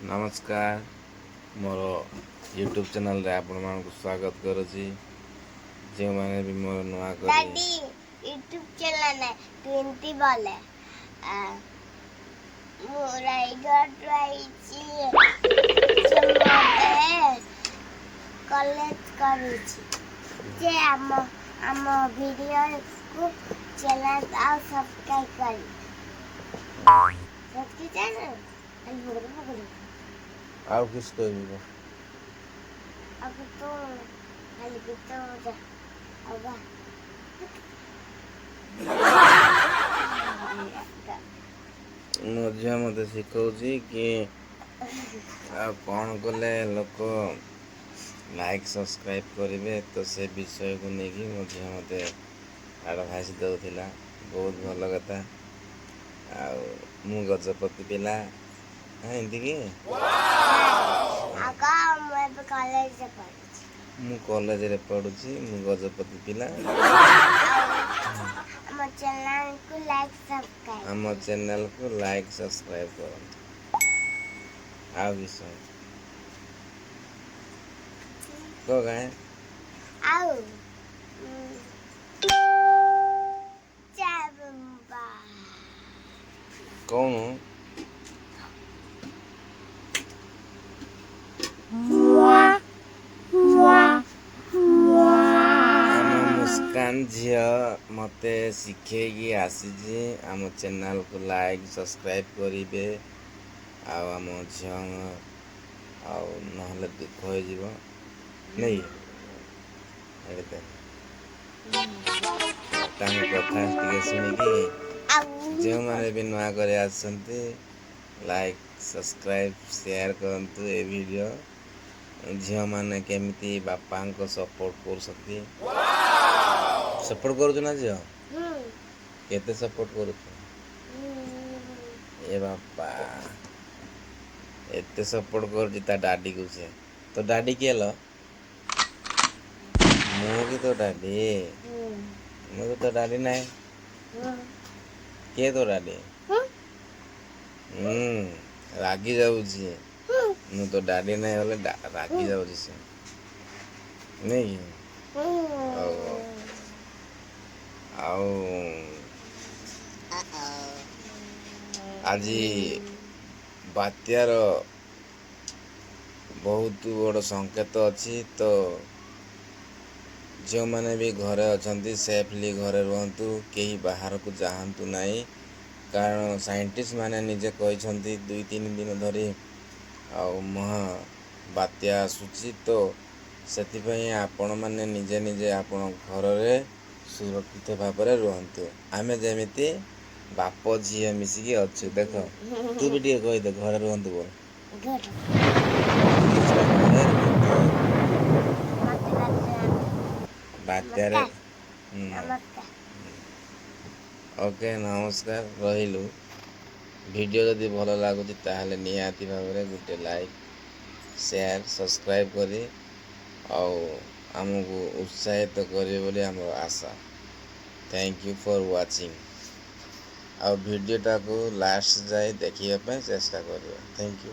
नमस्कार मोर YouTube channel रे आपण मानक स्वागत करुछि। जो माने भी मोर नुआ कर दादी यूट्यूब चैनल है ट्वेंटी बोले रायगढ़ रही कॉलेज करूछि जे आम वीडियो को चैनल आ सब्सक्राइब करी सच्ची चैनल आउ किस कहबो अब तो खाली तो जा अब मझे मते शिखौछि कि आ कौन कले लोक लाइक सब्सक्राइब करेंगे तो से विषय को लेकिन मझे मते एडवाइस दउथिला। बहुत भल कथा मु गजपति पिला एंती कि आगा मैं कॉलेज से पढ़ी मु कॉलेज रे पढुछि। मु गजपति पिला हम चैनल को लाइक सब्सक्राइब करंतु। आ विषय को गाय आओ चाबुम्बा कौन मुस्कान झिया मते शिखेगी आसीजे। आम चैनल को लाइक सब्सक्राइब करिवे आम झिया नहले दुख हो जीव नहीं कथा टे शुणिकी जो मैंने भी नुआ करे आसंती लाइक सब्सक्राइब शेयर करंतु ए वीडियो झियो माने केमिति बापा को सपोर्ट कर सकती सपोर्ट करू ना झियो केते सपोर्ट करू ए बापा एते सपोर्ट कर ता डाडी को से तो डाडी के लो मु की तो डाडी मु तो डाडी नहीं के तो डाडी रागी जाऊँ मु तो डाडी नहीं होले रागी जाऊँ से नहीं आज बात्यार बहुत बड़ संकेत अच्छी तो जो मैंने भी घरे अच्छा सेफली घरे रुहतु कहीं बाहर को जातु नहीं कारण साइंटिस्ट माने निजे कहते 2-3 दिन धरी महा बात्या आसूची तो से आपण मैंने निजे निजे आपण घर सुरक्षित भाव में रुहतु आमे जेमिति बाप झील मिसिकी अच्छु देख तू भी टे कहीदे घर रुहतु बोल बात्यार ओके नमस्कार रहिलु वीडियो जदि भल लगुच ताहले निहाती भाव में गोटे लाइक शेयर सब्सक्राइब करी आमको उत्साहित करिवे बोली हमर आशा। थैंक यू फॉर वाचिंग आ वीडियोटा को लास्ट जाए देखिए चेष्टा करिए। Thank you.